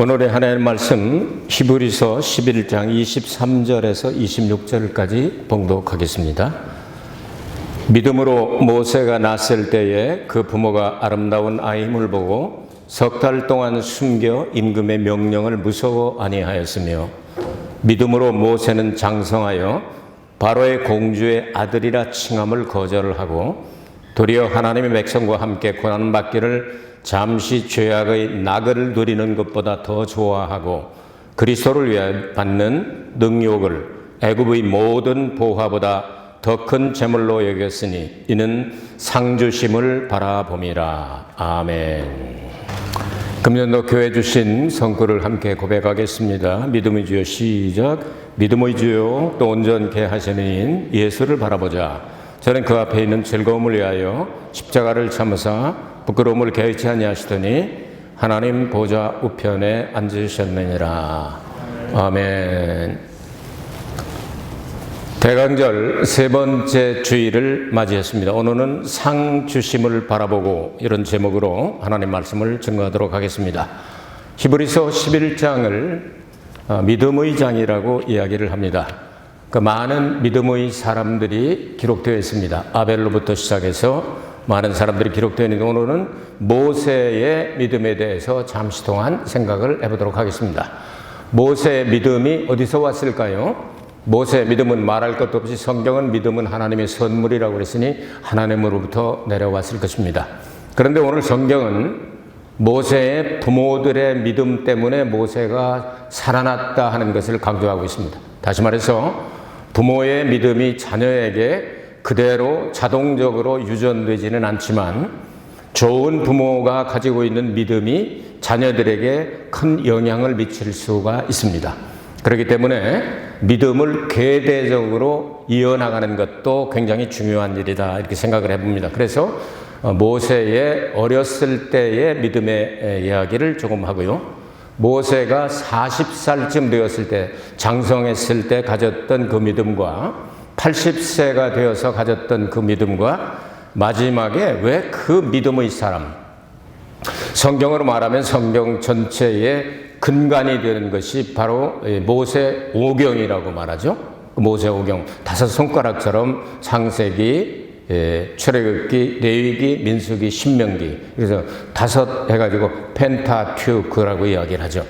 오늘의 하나님의 말씀 히브리서 11장 23절에서 26절까지 봉독하겠습니다. 믿음으로 모세가 낳았을 때에 그 부모가 아름다운 아임을 보고 석 달 동안 숨겨 임금의 명령을 무서워 아니하였으며 믿음으로 모세는 장성하여 바로의 공주의 아들이라 칭함을 거절하고 도리어 하나님의 백성과 함께 고난받기를 잠시 죄악의 낙을 누리는 것보다 더 좋아하고 그리스도를 위해 받는 능욕을 애굽의 모든 보화보다 더 큰 재물로 여겼으니 이는 상주심을 바라봄이라. 아멘. 금년도 교회 주신 성구를 함께 고백하겠습니다. 믿음의 주여 시작. 믿음의 주여 또 온전케 하시는 이인 예수를 바라보자. 저는 그 앞에 있는 즐거움을 위하여 십자가를 참으사 부끄러움을 개의치 아니하시더니 하나님 보좌 우편에 앉으셨느니라. 아멘. 대강절 세 번째 주일을 맞이했습니다. 오늘은 상 주심을 바라보고 이런 제목으로 하나님 말씀을 증거하도록 하겠습니다. 히브리서 11장을 믿음의 장이라고 이야기를 합니다. 그 많은 믿음의 사람들이 기록되어 있습니다. 아벨로부터 시작해서 많은 사람들이 기록되어 있는데 오늘은 모세의 믿음에 대해서 잠시 동안 생각을 해보도록 하겠습니다. 모세의 믿음이 어디서 왔을까요? 모세의 믿음은 말할 것도 없이 성경은 믿음은 하나님의 선물이라고 그랬으니 하나님으로부터 내려왔을 것입니다. 그런데 오늘 성경은 모세의 부모들의 믿음 때문에 모세가 살아났다 하는 것을 강조하고 있습니다. 다시 말해서 부모의 믿음이 자녀에게 그대로 자동적으로 유전되지는 않지만 좋은 부모가 가지고 있는 믿음이 자녀들에게 큰 영향을 미칠 수가 있습니다. 그렇기 때문에 믿음을 계대적으로 이어나가는 것도 굉장히 중요한 일이다 이렇게 생각을 해봅니다. 그래서 모세의 어렸을 때의 믿음의 이야기를 조금 하고요. 모세가 40살쯤 되었을 때 장성했을 때 가졌던 그 믿음과 80세가 되어서 가졌던 그 믿음과 마지막에 왜 그 믿음의 사람, 성경으로 말하면 성경 전체의 근간이 되는 것이 바로 모세 오경이라고 말하죠. 모세 오경, 5손가락처럼 창세기, 출애굽기, 레위기, 민수기, 신명기, 그래서 5 해가지고 펜타튜크라고 이야기를 하죠.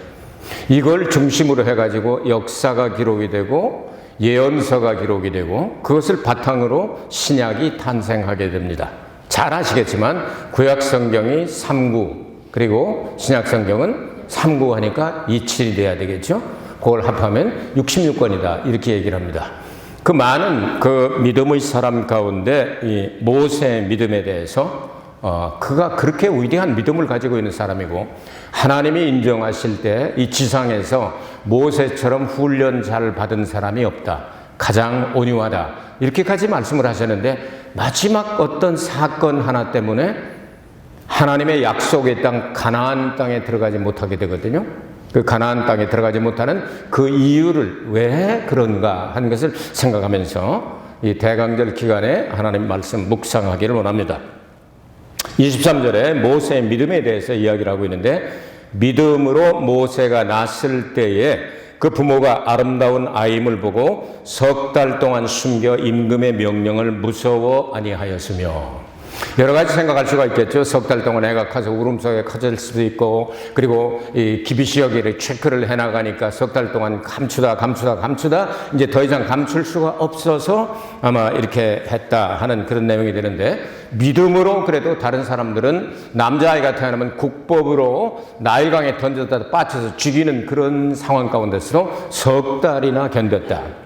이걸 중심으로 해가지고 역사가 기록이 되고 예언서가 기록이 되고 그것을 바탕으로 신약이 탄생하게 됩니다. 잘 아시겠지만 구약 성경이 3구 그리고 신약 성경은 3구 하니까 27이 돼야 되겠죠. 그걸 합하면 66권이다 이렇게 얘기를 합니다. 그 많은 그 믿음의 사람 가운데 이 모세의 믿음에 대해서 그가 그렇게 위대한 믿음을 가지고 있는 사람이고 하나님이 인정하실 때 이 지상에서 모세처럼 훈련 잘 받은 사람이 없다. 가장 온유하다. 이렇게까지 말씀을 하셨는데 마지막 어떤 사건 하나 때문에 하나님의 약속의 땅 가나안 땅에 들어가지 못하게 되거든요. 그 가나안 땅에 들어가지 못하는 그 이유를 왜 그런가 하는 것을 생각하면서 이 대강절 기간에 하나님 말씀 묵상하기를 원합니다. 23절에 모세의 믿음에 대해서 이야기를 하고 있는데 믿음으로 모세가 낳았을 때에 그 부모가 아름다운 아임을 보고 석 달 동안 숨겨 임금의 명령을 무서워 아니하였으며 여러 가지 생각할 수가 있겠죠. 석 달 동안 애가 커서 울음 속에 커질 수도 있고 그리고 이 기비시여기를 체크를 해나가니까 석 달 동안 감추다 이제 더 이상 감출 수가 없어서 아마 이렇게 했다 하는 그런 내용이 되는데 믿음으로 그래도 다른 사람들은 남자아이가 태어나면 국법으로 나일강에 던졌다 빠져서 죽이는 그런 상황 가운데서도 석 달이나 견뎠다.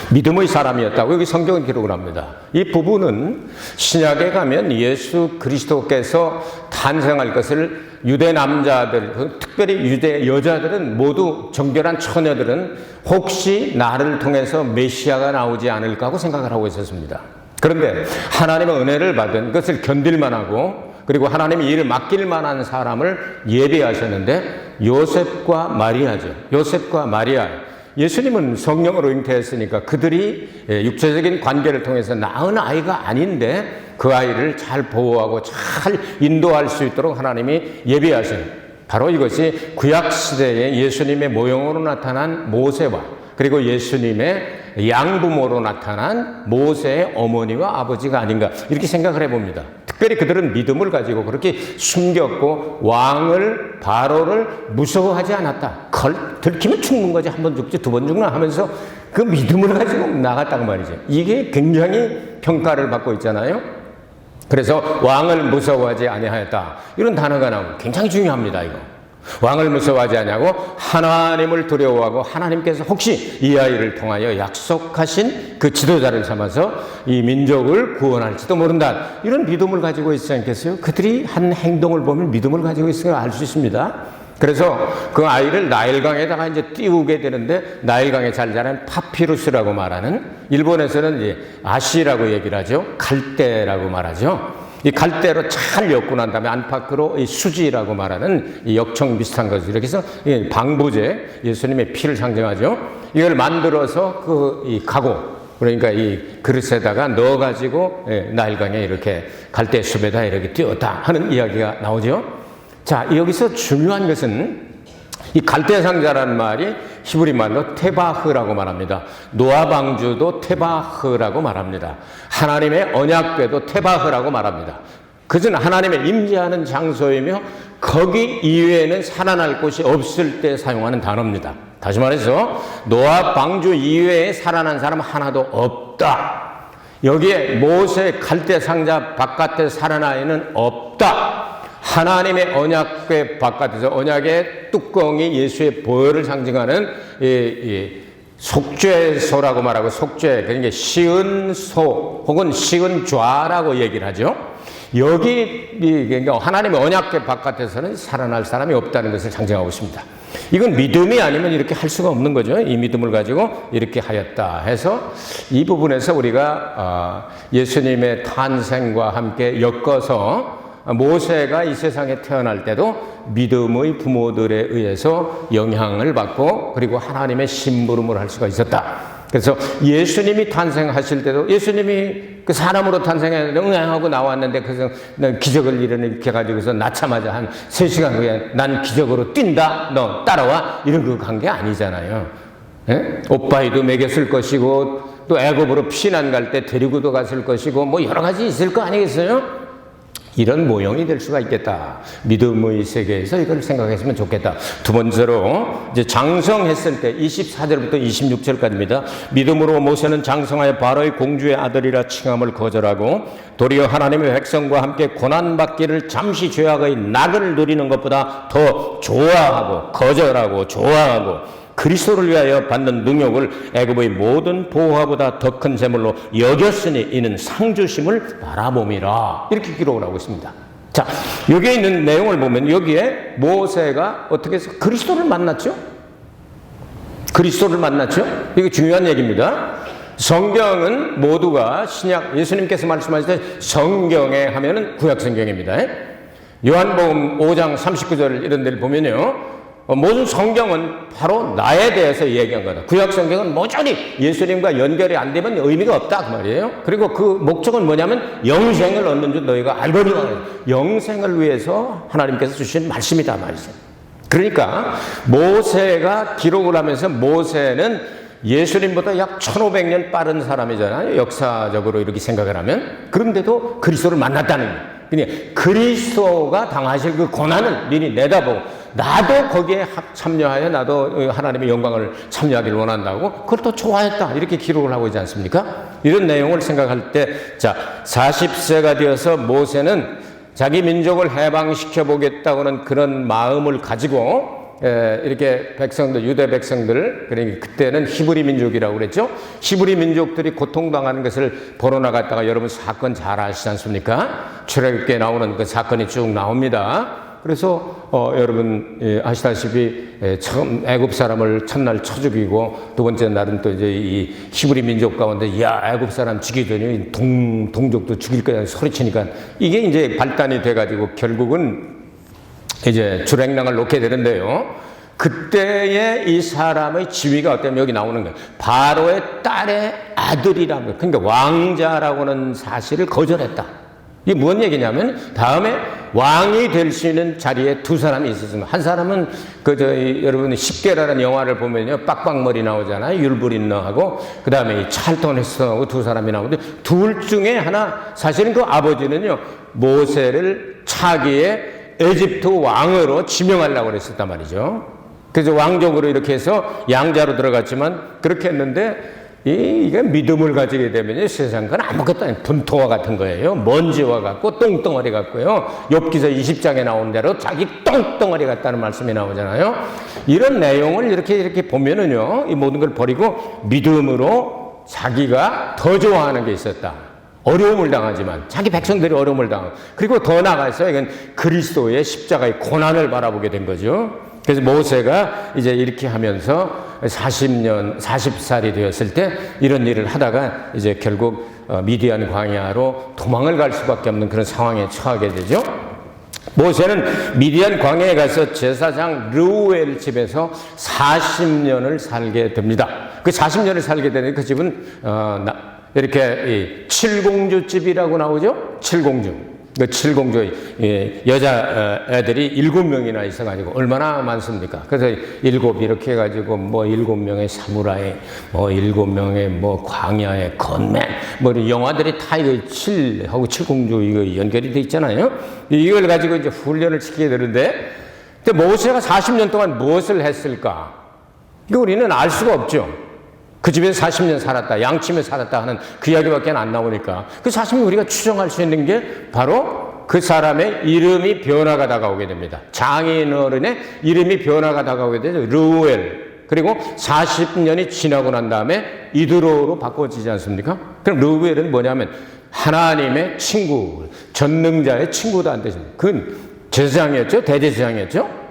믿음의 사람이었다고 여기 성경은 기록을 합니다. 이 부분은 신약에 가면 예수 그리스도께서 탄생할 것을 유대 남자들, 특별히 유대 여자들은 모두 정결한 처녀들은 혹시 나를 통해서 메시아가 나오지 않을까 하고 생각을 하고 있었습니다. 그런데 하나님의 은혜를 받은 것을 견딜만 하고 그리고 하나님이 일을 맡길 만한 사람을 예비하셨는데 요셉과 마리아죠. 요셉과 마리아. 예수님은 성령으로 잉태했으니까 그들이 육체적인 관계를 통해서 낳은 아이가 아닌데 그 아이를 잘 보호하고 잘 인도할 수 있도록 하나님이 예비하신 바로 이것이 구약시대에 예수님의 모형으로 나타난 모세와 그리고 예수님의 양부모로 나타난 모세의 어머니와 아버지가 아닌가 이렇게 생각을 해봅니다. 특별히 그들은 믿음을 가지고 그렇게 숨겼고 왕을 바로를 무서워하지 않았다. 들키면 죽는 거지. 한 번 죽지 두 번 죽나 하면서 그 믿음을 가지고 나갔다고 말이죠. 이게 굉장히 평가를 받고 있잖아요. 그래서 왕을 무서워하지 아니하였다. 이런 단어가 나오고 굉장히 중요합니다. 이거. 왕을 무서워하지 않냐고 하나님을 두려워하고 하나님께서 혹시 이 아이를 통하여 약속하신 그 지도자를 삼아서 이 민족을 구원할지도 모른다. 이런 믿음을 가지고 있지 않겠어요? 그들이 한 행동을 보면 믿음을 가지고 있으면 알 수 있습니다. 그래서 그 아이를 나일강에다가 이제 띄우게 되는데 나일강에 잘 자란 파피루스라고 말하는 일본에서는 이제 아시라고 얘기를 하죠. 갈대라고 말하죠. 이 갈대로 잘 엮고 난 다음에 안팎으로 이 수지라고 말하는 이 역청 비슷한 것을 이렇게 해서 방부제, 예수님의 피를 상징하죠. 이걸 만들어서 이 가고, 그러니까 이 그릇에다가 넣어가지고 나일강에 이렇게 갈대숲에다 이렇게 띄웠다 하는 이야기가 나오죠. 자, 여기서 중요한 것은 이 갈대상자라는 말이 히브리 말로 테바흐라고 말합니다. 노아 방주도 테바흐라고 말합니다. 하나님의 언약궤도 테바흐라고 말합니다. 그것은 하나님의 임재하는 장소이며 거기 이외에는 살아날 곳이 없을 때 사용하는 단어입니다. 다시 말해서 노아 방주 이외에 살아난 사람 하나도 없다. 여기에 모세 갈대상자 바깥에 살아난 이는 없다. 하나님의 언약궤 바깥에서 언약의 뚜껑이 예수의 보혈을 상징하는 속죄소라고 말하고 속죄, 그러니까 시은소 혹은 시은좌라고 얘기를 하죠. 여기 그러니까 하나님의 언약궤 바깥에서는 살아날 사람이 없다는 것을 상징하고 있습니다. 이건 믿음이 아니면 이렇게 할 수가 없는 거죠. 이 믿음을 가지고 이렇게 하였다 해서 이 부분에서 우리가 예수님의 탄생과 함께 엮어서 모세가 이 세상에 태어날 때도 믿음의 부모들에 의해서 영향을 받고 그리고 하나님의 심부름을 할 수가 있었다. 그래서 예수님이 탄생하실 때도 예수님이 그 사람으로 탄생했는데 응하고 나왔는데 그래서 기적을 일으켜가지고서 낳자마자 한 3시간 후에 난 기적으로 뛴다. 너 따라와. 이런 그 관계 아니잖아요. 예? 오빠이도 먹였을 것이고 또 애굽으로 피난 갈 때 데리고도 갔을 것이고 뭐 여러 가지 있을 거 아니겠어요? 이런 모형이 될 수가 있겠다. 믿음의 세계에서 이걸 생각했으면 좋겠다. 두 번째로 이제 장성했을 때 24절부터 26절까지입니다. 믿음으로 모세는 장성하여 바로의 공주의 아들이라 칭함을 거절하고 도리어 하나님의 백성과 함께 고난받기를 잠시 죄악의 낙을 누리는 것보다 더 좋아하고 거절하고 좋아하고 그리스도를 위하여 받는 능욕을 애굽의 모든 보화보다 더 큰 재물로 여겼으니 이는 상주심을 바라봄이라. 이렇게 기록을 하고 있습니다. 자, 여기에 있는 내용을 보면 여기에 모세가 어떻게 해서 그리스도를 만났죠? 그리스도를 만났죠? 이게 중요한 얘기입니다. 성경은 모두가 신약, 예수님께서 말씀하실 때 성경에 하면은 구약 성경입니다. 요한복음 5장 39절 이런 데를 보면요. 모든 성경은 바로 나에 대해서 얘기한 거다. 구약 성경은 모조리 예수님과 연결이 안 되면 의미가 없다 그 말이에요. 그리고 그 목적은 뭐냐면 영생을 얻는 줄 너희가 알거니와. 영생을 위해서 하나님께서 주신 말씀이다 말이죠. 그러니까 모세가 기록을 하면서 모세는 예수님보다 약 1500년 빠른 사람이잖아요. 역사적으로 이렇게 생각을 하면. 그런데도 그리스도를 만났다는 거예요. 그러니까 그리스도가 당하실 그 고난을 미리 내다보고 나도 거기에 참여하여 나도 하나님의 영광을 참여하기를 원한다고 그걸 또 좋아했다 이렇게 기록을 하고 있지 않습니까? 이런 내용을 생각할 때 자 40세가 되어서 모세는 자기 민족을 해방시켜 보겠다고는 그런 마음을 가지고 이렇게 백성들, 유대 백성들, 그러니까 그때는 히브리 민족이라고 그랬죠. 히브리 민족들이 고통당하는 것을 보러 나갔다가 여러분 사건 잘 아시지 않습니까? 출애굽기에 나오는 그 사건이 쭉 나옵니다. 그래서 여러분 아시다시피 처음 애굽 사람을 첫날 쳐 죽이고 두 번째 날은 또 이제 이 히브리 민족 가운데 야 애굽 사람 죽이더니 동족도 죽일 거야 소리치니까 이게 이제 발단이 돼가지고 결국은 이제 주랭랑을 놓게 되는데요. 그때의 이 사람의 지위가 어때면 여기 나오는 거예요. 바로의 딸의 아들이라는 거예요. 그러니까 왕자라고는 사실을 거절했다. 이게 무슨 얘기냐면 다음에 왕이 될 수 있는 자리에 두 사람이 있었습니다. 한 사람은 여러분 10개라는 영화를 보면요, 빡빡머리 나오잖아요. 율브린너하고 그 다음에 찰턴 헤스턴하고 두 사람이 나오는데, 둘 중에 하나, 사실은 그 아버지는요, 모세를 차기에 에집트 왕으로 지명하려고 그랬었단 말이죠. 그래서 왕족으로 이렇게 해서 양자로 들어갔지만, 그렇게 했는데 이게 믿음을 가지게 되면 세상 건 아무것도 아닌 분토와 같은 거예요. 먼지와 같고 똥덩어리 같고요. 욥기서 20장에 나온 대로 자기 똥덩어리 같다는 말씀이 나오잖아요. 이런 내용을 이렇게 보면은요, 이 모든 걸 버리고 믿음으로 자기가 더 좋아하는 게 있었다. 어려움을 당하지만 자기 백성들이 어려움을 당하고, 그리고 더 나아가서 이건 그리스도의 십자가의 고난을 바라보게 된 거죠. 그래서 모세가 이제 이렇게 하면서 40살이 되었을 때 이런 일을 하다가 이제 결국 미디안 광야로 도망을 갈 수밖에 없는 그런 상황에 처하게 되죠. 모세는 미디안 광야에 가서 제사장 르우엘 집에서 40년을 살게 됩니다. 그 40년을 살게 되는 그 집은 이렇게 칠공주 집이라고 나오죠. 칠공주. 그 칠공주 여자 애들이 7명이나 있어가지고 얼마나 많습니까? 그래서 7 이렇게 해가지고 뭐 7명의 사무라이, 뭐 7명의 뭐 광야의 건맨, 뭐 영화들이 다 이거 7하고 칠공주 이거 연결이 돼 있잖아요. 이걸 가지고 이제 훈련을 시키게 되는데, 근데 모세가 40년 동안 무엇을 했을까? 이거 우리는 알 수가 없죠. 그 집에서 40년 살았다, 양침에 살았다 하는 그 이야기밖에 안 나오니까 그 40년 우리가 추정할 수 있는 게 바로 그 사람의 이름이 변화가 다가오게 됩니다. 장인 어른의 이름이 변화가 다가오게 되죠. 르우엘. 그리고 40년이 지나고 난 다음에 이드로로 바꿔지지 않습니까? 그럼 르우엘은 뭐냐면 하나님의 친구, 전능자의 친구다는 뜻입니다. 그건 제사장이었죠. 대제사장이었죠.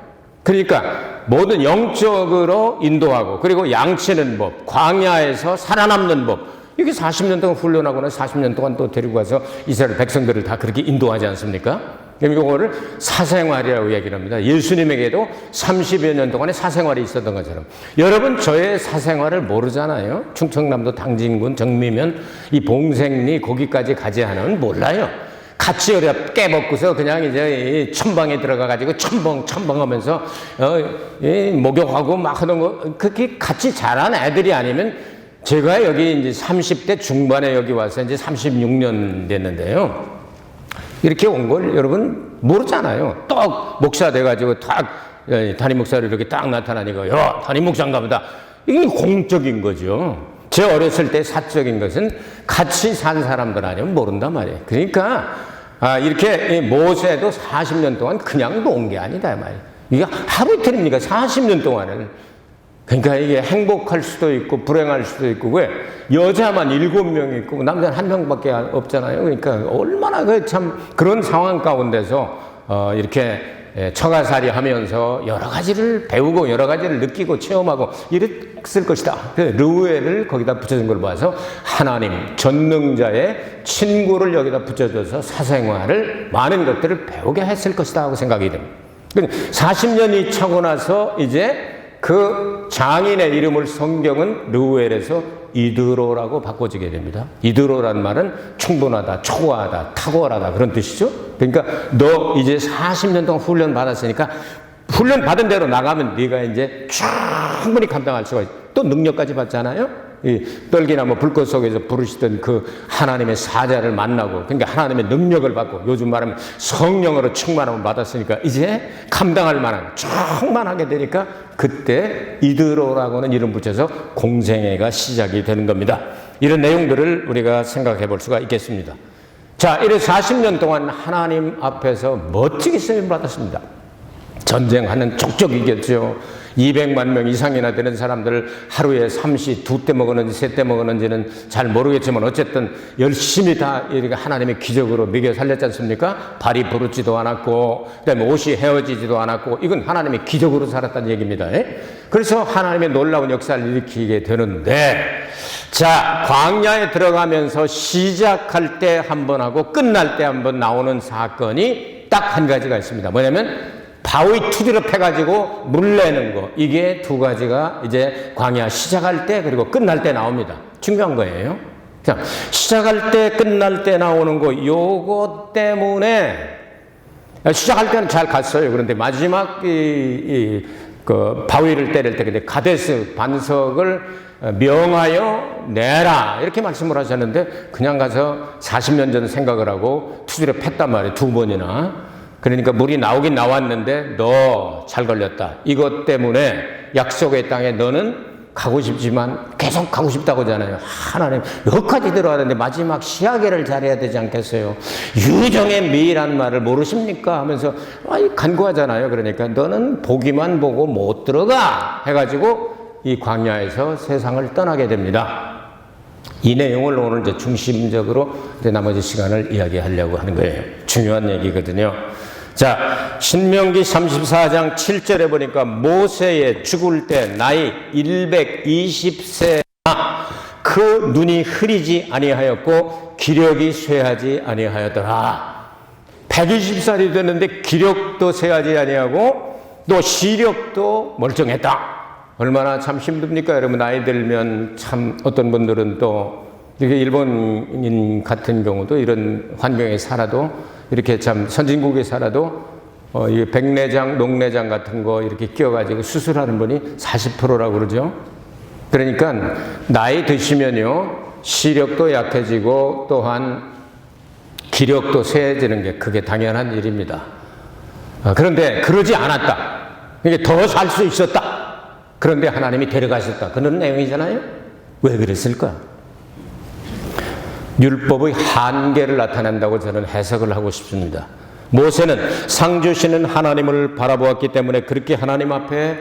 그러니까 모든 영적으로 인도하고, 그리고 양치는 법, 광야에서 살아남는 법, 이게 40년 동안 훈련하고는 40년 동안 또 데리고 가서 이스라엘 백성들을 다 그렇게 인도하지 않습니까? 이거를 사생활이라고 얘기를 합니다. 예수님에게도 30여 년 동안의 사생활이 있었던 것처럼. 여러분, 저의 사생활을 모르잖아요. 충청남도 당진군 정미면 이 봉생리 거기까지 가지 않으면 몰라요. 같이 깨먹고서 그냥 이제 천방에 들어가가지고 첨벙하면서 목욕하고 막 하는 거, 그렇게 같이 자란 애들이 아니면, 제가 여기 이제 30대 중반에 여기 와서 이제 36년 됐는데요. 이렇게 온 걸 여러분 모르잖아요. 딱 목사 돼가지고 딱 담임 목사로 이렇게 딱 나타나니까, 야, 담임 목사인가 보다. 이게 공적인 거죠. 제 어렸을 때 사적인 것은 같이 산 사람들 아니면 모른단 말이에요. 그러니까 이렇게 모세도 40년 동안 그냥 논 게 아니다 말이에요. 이게 하루 이틀입니까? 40년 동안을. 그러니까 이게 행복할 수도 있고 불행할 수도 있고, 왜 여자만 7명 있고 남자는 1명밖에 없잖아요. 그러니까 얼마나 참 그런 상황 가운데서 이렇게 처가살이 하면서 여러 가지를 배우고 여러 가지를 느끼고 체험하고 이랬을 것이다. 르우엘을 거기다 붙여준 걸 봐서 하나님 전능자의 친구를 여기다 붙여줘서 사생활을, 많은 것들을 배우게 했을 것이다 하고 생각이 됩니다. 40년이 차고 나서 이제 그 장인의 이름을 성경은 르우엘에서 이드로라고 바꿔지게 됩니다. 이드로란 말은 충분하다, 초과하다, 탁월하다 그런 뜻이죠. 그러니까 너 이제 40년 동안 훈련 받았으니까 훈련 받은 대로 나가면 네가 이제 충분히 감당할 수가 있어. 또 능력까지 받잖아요. 이 떨기나무 불꽃 속에서 부르시던 그 하나님의 사자를 만나고, 그러니까 하나님의 능력을 받고, 요즘 말하면 성령으로 충만함을 받았으니까 이제 감당할 만한, 충만하게 되니까 그때 이드로라고는 이름 붙여서 공생애가 시작이 되는 겁니다. 이런 내용들을 우리가 생각해 볼 수가 있겠습니다. 자, 이래 40년 동안 하나님 앞에서 멋지게 쓰임을 받았습니다. 전쟁하는 족족 이겼죠. 200만 명 이상이나 되는 사람들 하루에 삼시 2때 먹었는지 3때 먹었는지는 잘 모르겠지만 어쨌든 열심히 다 이렇게 하나님의 기적으로 먹여 살렸지 않습니까? 발이 부르지도 않았고, 그다음에 옷이 헤어지지도 않았고, 이건 하나님의 기적으로 살았다는 얘기입니다. 그래서 하나님의 놀라운 역사를 일으키게 되는데, 자, 광야에 들어가면서 시작할 때 한 번 하고 끝날 때 한 번 나오는 사건이 딱 한 가지가 있습니다. 뭐냐면 바위 투지로 패가지고 물 내는 거. 이게 두 가지가 이제 광야 시작할 때 그리고 끝날 때 나옵니다. 중요한 거예요. 자, 시작할 때 끝날 때 나오는 거, 요거 때문에 시작할 때는 잘 갔어요. 그런데 마지막 그 바위를 때릴 때 근데 가데스 반석을 명하여 내라 이렇게 말씀을 하셨는데 그냥 가서 40년 전 생각을 하고 투지를 팼단 말이에요. 2번이나. 그러니까 물이 나오긴 나왔는데 너 잘 걸렸다. 이것 때문에 약속의 땅에 너는 가고 싶지만 계속 가고 싶다고 하잖아요. 하나님 여기까지 들어왔는데 마지막 시하게를 잘해야 되지 않겠어요? 유정의 미이라는 말을 모르십니까? 하면서 간구하잖아요. 그러니까 너는 보기만 보고 못 들어가 해가지고 이 광야에서 세상을 떠나게 됩니다. 이 내용을 오늘 이제 중심적으로 이제 나머지 시간을 이야기하려고 하는 거예요. 중요한 얘기거든요. 자, 신명기 34장 7절에 보니까 모세의 죽을 때 나이 120세나 그 눈이 흐리지 아니하였고 기력이 쇠하지 아니하였더라. 120살이 됐는데 기력도 쇠하지 아니하고 또 시력도 멀쩡했다. 얼마나 참 힘듭니까? 여러분 나이 들면 참 어떤 분들은 또 이렇게 일본인 같은 경우도 이런 환경에 살아도 이렇게 참 선진국에 살아도 이 백내장, 녹내장 같은 거 이렇게 끼워가지고 수술하는 분이 40%라고 그러죠. 그러니까 나이 드시면요 시력도 약해지고 또한 기력도 쇠해지는 게 그게 당연한 일입니다. 그런데 그러지 않았다. 이게 더 살 수 있었다. 그런데 하나님이 데려가셨다. 그런 내용이잖아요. 왜 그랬을까? 율법의 한계를 나타낸다고 저는 해석을 하고 싶습니다. 모세는 상 주시는 하나님을 바라보았기 때문에 그렇게 하나님 앞에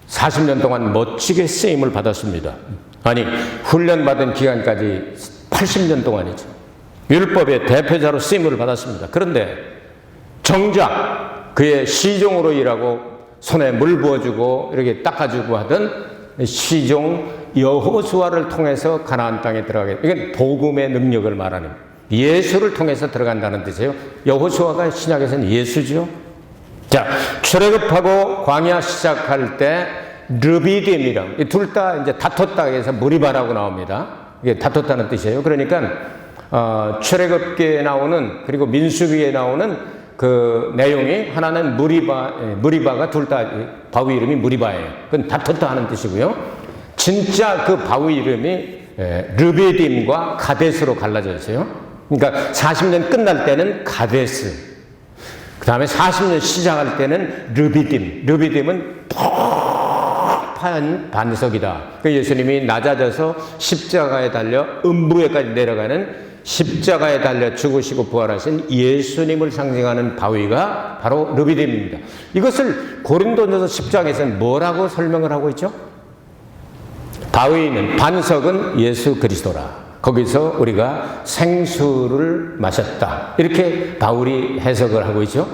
40년 동안 멋지게 쓰임을 받았습니다. 아니 훈련받은 기간까지 80년 동안이죠. 율법의 대표자로 쓰임을 받았습니다. 그런데 정작 그의 시종으로 일하고 손에 물 부어주고 이렇게 닦아주고 하던 시종 여호수아를 통해서 가나안 땅에 들어가게. 이건 복음의 능력을 말하는 예수를 통해서 들어간다는 뜻이에요. 여호수아가 신약에서는 예수죠. 자, 출애굽하고 광야 시작할 때 르비딤이랑 둘 다 이제 다퉜다 해서 무리바라고 나옵니다. 이게 다퉜다는 뜻이에요. 그러니까 출애굽기에 나오는 그리고 민수기에 나오는 그 내용이 하나는 무리바가 둘 다 바위 이름이 무리바예요. 그건 다퉜다 하는 뜻이고요. 진짜 그 바위 이름이 르비딤과 가데스로 갈라져 있어요. 그러니까 40년 끝날 때는 가데스, 그 다음에 40년 시작할 때는 르비딤. 르비딤은 폭파한 반석이다. 그 예수님이 낮아져서 십자가에 달려 음부에까지 내려가는 십자가에 달려 죽으시고 부활하신 예수님을 상징하는 바위가 바로 르비딤입니다. 이것을 고린도전서 10장에서는 뭐라고 설명을 하고 있죠? 바위는 반석은 예수 그리스도라. 거기서 우리가 생수를 마셨다. 이렇게 바울이 해석을 하고 있죠.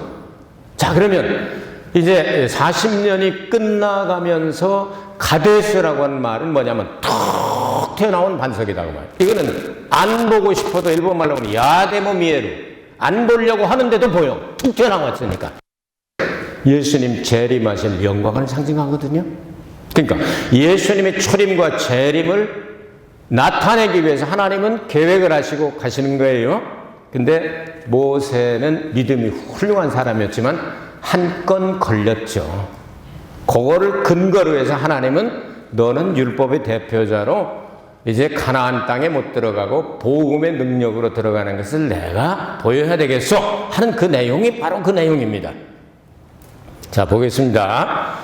자, 그러면 이제 40년이 끝나가면서 가데스라고 하는 말은 뭐냐면 툭 튀어나온 반석이라고 말이에요. 이거는 안 보고 싶어도 일본 말로 하면 야데모 미에루. 안 보려고 하는데도 보여. 툭 튀어나왔으니까. 예수님 재림하신 영광을 상징하거든요. 그러니까 예수님의 초림과 재림을 나타내기 위해서 하나님은 계획을 하시고 가시는 거예요. 근데 모세는 믿음이 훌륭한 사람이었지만 한 건 걸렸죠. 그거를 근거로 해서 하나님은 너는 율법의 대표자로 이제 가나안 땅에 못 들어가고 복음의 능력으로 들어가는 것을 내가 보여야 되겠소 하는 그 내용이 바로 그 내용입니다. 자, 보겠습니다.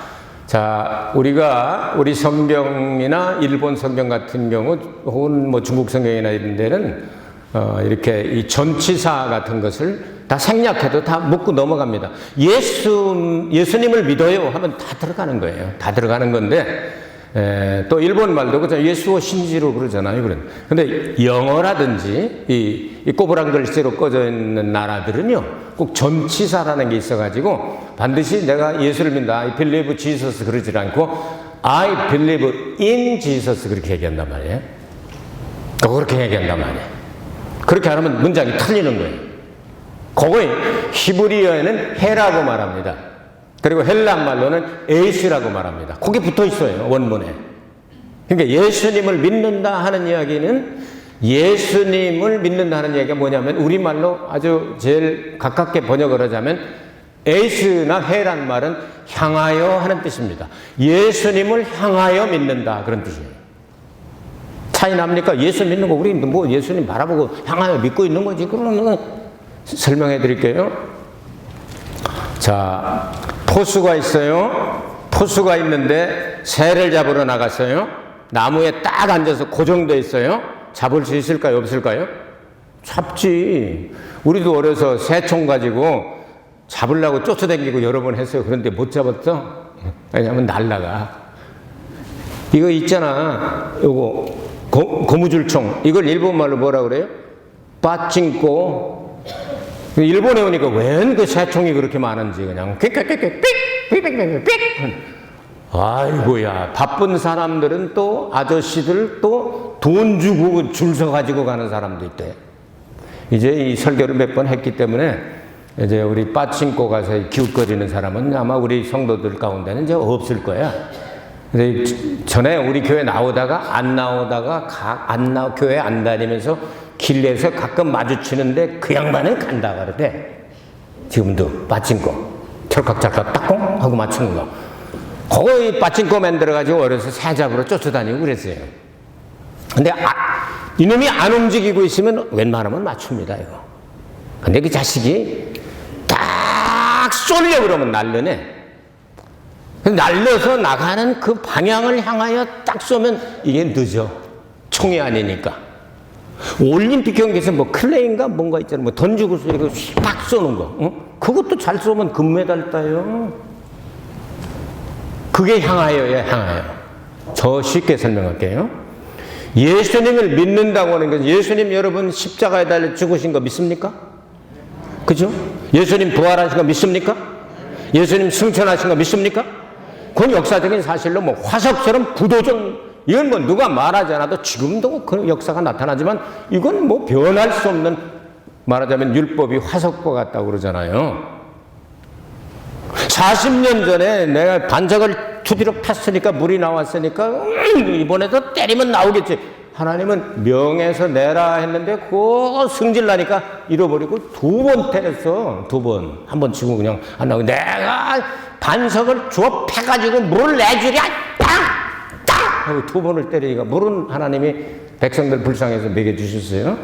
자, 우리 성경이나 일본 성경 같은 경우 혹은 뭐 중국 성경이나 이런 데는 이렇게 이 전치사 같은 것을 다 생략해도 다 묻고 넘어갑니다. 예수님을 믿어요 하면 다 들어가는 거예요. 다 들어가는 건데 또 일본 말도 그렇죠. 예수오 신지로 그러잖아요. 근데 영어라든지 이 꼬부랑 글씨로 꺼져 있는 나라들은요, 꼭 전치사라는 게 있어가지고 반드시 내가 예수를 믿는다. I believe Jesus 그러지 않고 I believe in Jesus 그렇게 얘기한단 말이에요. 또 그렇게 얘기한단 말이에요. 그렇게 안 하면 문장이 틀리는 거예요. 그거에 히브리어에는 해라고 말합니다. 그리고 헬라 말로는 에이스라고 말합니다. 거기 붙어 있어요, 원문에. 그러니까 예수님을 믿는다 하는 이야기는 예수님을 믿는다는 얘기가 뭐냐면 우리말로 아주 제일 가깝게 번역을 하자면 에이스나 회란 말은 향하여 하는 뜻입니다. 예수님을 향하여 믿는다 그런 뜻이에요. 차이 납니까? 예수 믿는 거 우리 뭐 예수님 바라보고 향하여 믿고 있는 거지. 그러면 설명해 드릴게요. 자, 포수가 있어요. 포수가 있는데 새를 잡으러 나갔어요. 나무에 딱 앉아서 고정돼 있어요. 잡을 수 있을까요? 없을까요? 잡지. 우리도 어려서 새총 가지고 잡으려고 쫓아다니고 여러 번 했어요. 그런데 못 잡았어. 왜냐면 날라가. 이거 있잖아. 요거 고무줄총. 이걸 일본말로 뭐라 그래요? 빠찡꼬. 일본에 오니까 웬 그 새총이 그렇게 많은지 그냥 삑삑삑삑 삑삑삑삑 아이고야. 바쁜 사람들은 또 아저씨들 또 돈 주고 줄 서 가지고 가는 사람도 있대. 이제 이 설교를 몇 번 했기 때문에 이제 우리 빠칭코 가서 기웃거리는 사람은 아마 우리 성도들 가운데는 이제 없을 거야. 근데 전에 우리 교회 나오다가 안 나오다가 교회 안 다니면서 길에서 가끔 마주치는데 그 양반은 간다 그러대. 지금도 빠칭코 철컥철컥 딱공 하고 맞추는 거. 거의 빠칭코 만들어가지고 어려서 새 잡으러 쫓아다니고 그랬어요. 근데 이놈이 안 움직이고 있으면 웬만하면 맞춥니다, 이거. 근데 그 자식이 딱 쏠려 그러면 날르네. 날려서 나가는 그 방향을 향하여 딱 쏘면 이게 늦어. 총이 아니니까. 올림픽 경기에서 뭐 클레인가 뭔가 있잖아. 뭐 던지고 쏘고 딱 쏘는 거. 어? 그것도 잘 쏘면 금메달 따요. 그게 향하여야 향하여. 저 쉽게 설명할게요. 예수님을 믿는다고 하는 것은 예수님 여러분 십자가에 달려 죽으신 거 믿습니까? 그죠? 예수님 부활하신 거 믿습니까? 예수님 승천하신 거 믿습니까? 그건 역사적인 사실로 뭐 화석처럼 부도적 이건 뭐 누가 말하지 않아도 지금도 그 역사가 나타나지만 이건 뭐 변할 수 없는 말하자면 율법이 화석과 같다고 그러잖아요. 40년 전에 내가 반석을 투디로 폈으니까 물이 나왔으니까 이번에도 때리면 나오겠지. 하나님은 명에서 내라 했는데 그거 승질나니까 잃어버리고 두 번 때렸어. 두 번. 한 번 치고 그냥 안 나오고 내가 반석을 주워 패가지고 물을 내주랴 땅! 땅! 하고 두 번을 때리니까 물은 하나님이 백성들 불쌍해서 먹여주셨어요.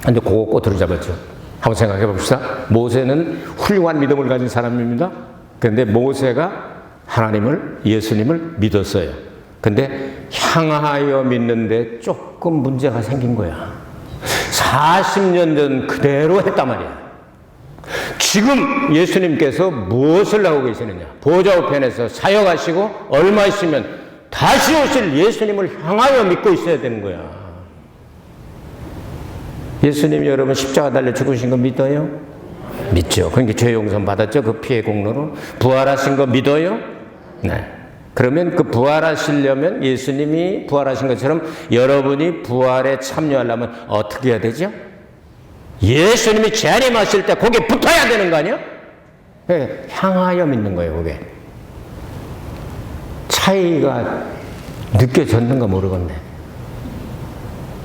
근데 그거 꼬투리 잡았죠. 한번 생각해 봅시다. 모세는 훌륭한 믿음을 가진 사람입니다. 그런데 모세가 하나님을, 예수님을 믿었어요. 근데 향하여 믿는데 조금 문제가 생긴 거야. 40년 전 그대로 했단 말이야. 지금 예수님께서 무엇을 하고 계시느냐? 보좌 우편에서 사역하시고 얼마 있으면 다시 오실 예수님을 향하여 믿고 있어야 되는 거야. 예수님 여러분 십자가 달려 죽으신 거 믿어요? 믿죠. 그러니까 죄 용서 받았죠. 그 피의 공로로. 부활하신 거 믿어요? 네. 그러면 그 부활하시려면 예수님이 부활하신 것처럼 여러분이 부활에 참여하려면 어떻게 해야 되죠? 예수님이 재림하실 때 거기에 붙어야 되는 거 아니야? 네. 향하여 믿는 거예요, 그게. 차이가 느껴졌는가 모르겠네.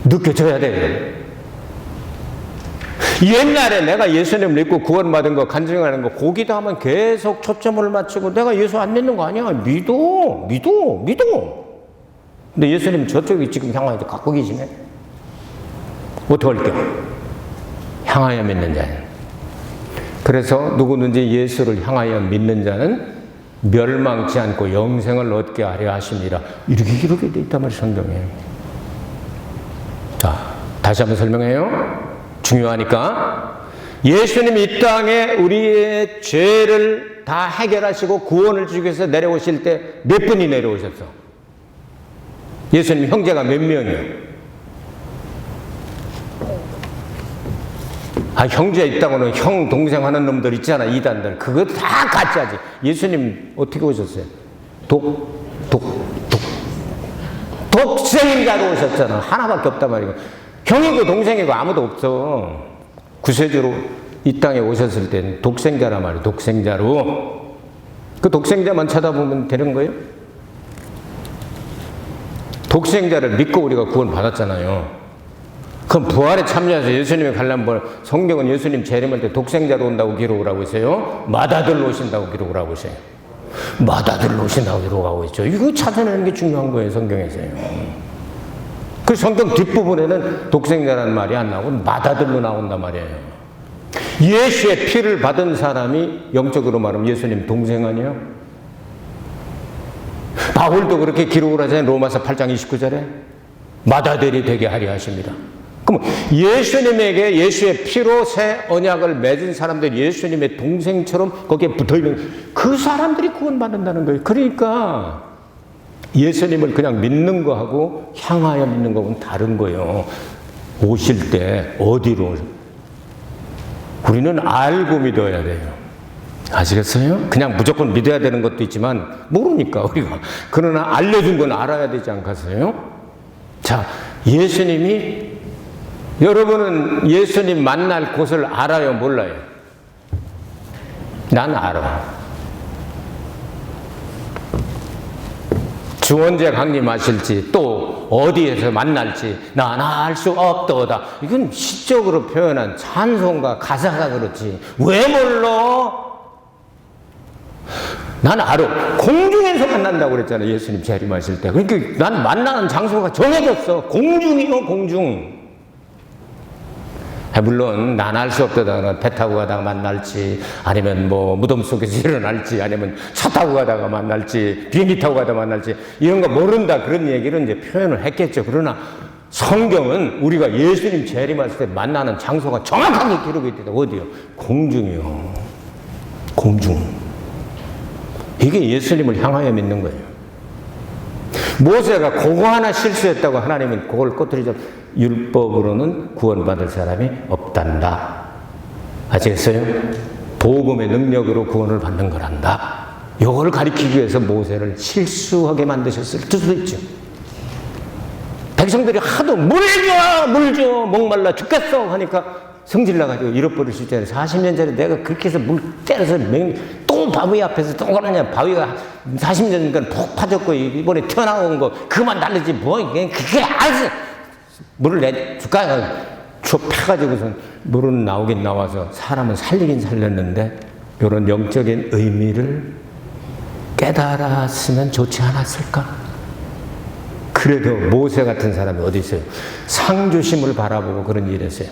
느껴져야 돼요. 옛날에 내가 예수님 믿고 구원받은 거, 간증하는 거, 거기다 하면 계속 초점을 맞추고 내가 예수 안 믿는 거 아니야. 믿어. 근데 예수님 저쪽에 지금 향하여 갖고 계시네. 어떻게 할게요? 향하여 믿는 자예요. 그래서 누구든지 예수를 향하여 믿는 자는 멸망치 않고 영생을 얻게 하려 하심이라. 이렇게 돼 있단 말이에요, 성경에. 자, 다시 한번 설명해요. 중요하니까. 예수님이 이 땅에 우리의 죄를 다 해결하시고 구원을 주기 위해서 내려오실 때 몇 분이 내려오셨어? 예수님 형제가 몇 명이에요? 형제 있다고는 형, 동생 하는 놈들 있잖아, 이단들. 그거 다 같이 하지. 예수님 어떻게 오셨어요? 독생자로 오셨잖아. 하나밖에 없단 말이고. 형이고 동생이고 아무도 없어. 구세주로 이 땅에 오셨을 때는 독생자란 말이에요. 독생자로. 그 독생자만 쳐다보면 되는 거예요? 독생자를 믿고 우리가 구원 받았잖아요. 그럼 부활에 참여해서 예수님이 가려면 뭘, 성경은 예수님 재림할 때 독생자로 온다고 기록을 하고 있어요. 맏아들로 오신다고 기록을 하고 있어요. 맏아들로 오신다고 기록하고 있죠. 이거 찾아내는 게 중요한 거예요, 성경에서요. 그 성경 뒷부분에는 독생자라는 말이 안 나오고 맏아들로 나온단 말이에요. 예수의 피를 받은 사람이 영적으로 말하면 예수님 동생 아니에요? 바울도 그렇게 기록을 하잖아요. 로마서 8장 29절에 맏아들이 되게 하려 하십니다. 그럼 예수님에게 예수의 피로 새 언약을 맺은 사람들, 예수님의 동생처럼 거기에 붙어있는 그 사람들이 구원받는다는 거예요. 그러니까 예수님을 그냥 믿는 거하고 향하여 믿는 거하고는 다른 거예요. 오실 때 어디로? 우리는 알고 믿어야 돼요. 아시겠어요? 그냥 무조건 믿어야 되는 것도 있지만 모르니까 우리가. 그러나 알려준 건 알아야 되지 않겠어요? 자, 예수님이, 여러분은 예수님 만날 곳을 알아요, 몰라요? 난 알아. 주 언제 강림하실지 또 어디에서 만날지 난 알 수 없도다. 이건 시적으로 표현한 찬송가 가사가 그렇지 왜 몰라? 난 알아. 공중에서 만난다고 그랬잖아요, 예수님 재림하실 때. 그러니까 난 만나는 장소가 정해졌어. 공중이요, 공중. 물론 난 알 수 없다가 배 타고 가다가 만날지, 아니면 뭐 무덤 속에서 일어날지, 아니면 차 타고 가다가 만날지, 비행기 타고 가다가 만날지, 이런 거 모른다, 그런 얘기를 이제 표현을 했겠죠. 그러나 성경은 우리가 예수님 재림하실 때 만나는 장소가 정확하게 기록이 있다. 어디요? 공중이요. 공중. 이게 예수님을 향하여 믿는 거예요. 모세가 그거 하나 실수했다고 하나님은 그걸 꺼뜨리죠. 율법으로는 구원받을 사람이 없단다. 아시겠어요? 복음의 능력으로 구원을 받는 거란다. 이걸 가리키기 위해서 모세를 실수하게 만드셨을 수도 있죠. 백성들이 하도 물 줘, 목말라 죽겠어 하니까 성질나가지고 잃어버릴 수 있잖아요. 40년 전에 내가 그렇게 해서 물 때려서 또 바위 앞에서 동그라냐, 바위가 40년 전에 푹 파졌고 이번에 튀어나온 거 그만 날리지 뭐 그게 알지. 물을 내줄까? 저 패가지고선 물은 나오긴 나와서 사람은 살리긴 살렸는데 이런 영적인 의미를 깨달았으면 좋지 않았을까? 그래도 모세 같은 사람이 어디 있어요? 상주심을 바라보고 그런 일을 했어요.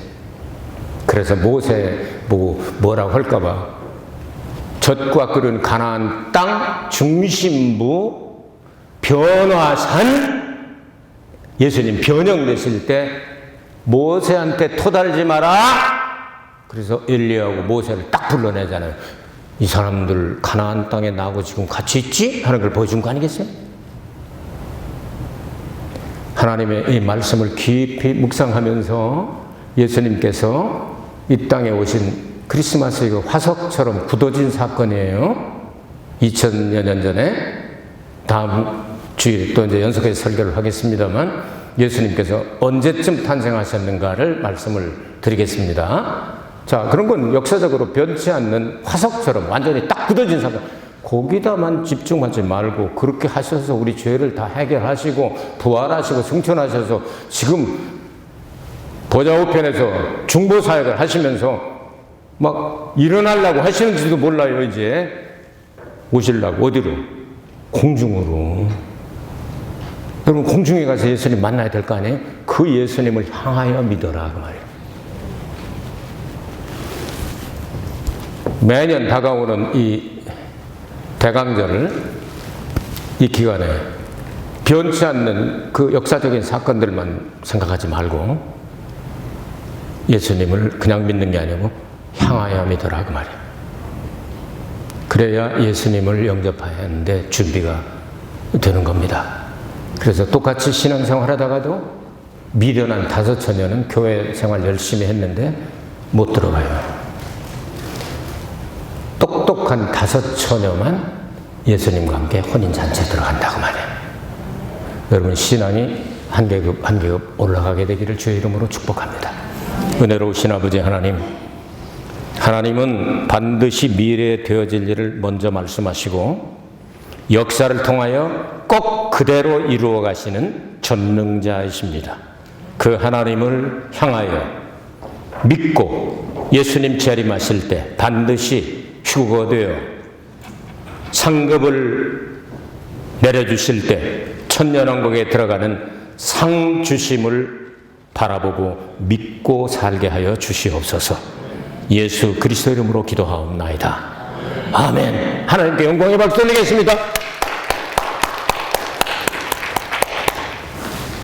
그래서 모세 뭐라고 할까봐 젖과 끓은 가나안 땅 중심부 변화산, 예수님 변형되실 때 모세한테 토달지 마라. 그래서 엘리야하고 모세를 딱 불러내잖아요. 이 사람들 가나안 땅에 나하고 지금 같이 있지? 하는 걸 보여준 거 아니겠어요? 하나님의 이 말씀을 깊이 묵상하면서 예수님께서 이 땅에 오신 크리스마스 이거 화석처럼 굳어진 사건이에요. 2000여 년 전에. 다음 주일 또 이제 연속해서 설교를 하겠습니다만 예수님께서 언제쯤 탄생하셨는가를 말씀을 드리겠습니다. 자, 그런 건 역사적으로 변치 않는 화석처럼 완전히 딱 굳어진 사건. 거기다만 집중하지 말고 그렇게 하셔서 우리 죄를 다 해결하시고 부활하시고 승천하셔서 지금 보좌 우편에서 중보사역을 하시면서 막 일어나려고 하시는지도 몰라요. 이제 오시려고 어디로? 공중으로. 여러분 공중에 가서 예수님 만나야 될 거 아니에요? 그 예수님을 향하여 믿어라 그 말이에요. 매년 다가오는 이 대강절을 이 기간에 변치 않는 그 역사적인 사건들만 생각하지 말고 예수님을 그냥 믿는 게 아니고 향하여 믿어라 그 말이에요. 그래야 예수님을 영접해야 하는데 준비가 되는 겁니다. 그래서 똑같이 신앙생활 하다가도 미련한 5처녀는 교회 생활 열심히 했는데 못 들어가요. 똑똑한 5처녀만 예수님과 함께 혼인잔치에 들어간다고 말이에요. 여러분 신앙이 한 계급 한 계급 올라가게 되기를 주의 이름으로 축복합니다. 은혜로우신 아버지 하나님, 하나님은 반드시 미래에 되어질 일을 먼저 말씀하시고 역사를 통하여 꼭 그대로 이루어 가시는 전능자이십니다. 그 하나님을 향하여 믿고 예수님 재림하실 때 반드시 휴거되어 상급을 내려주실 때 천년왕국에 들어가는 상 주심을 바라보고 믿고 살게 하여 주시옵소서. 예수 그리스도 이름으로 기도하옵나이다. 아멘. 하나님께 영광의 박수 올리겠습니다.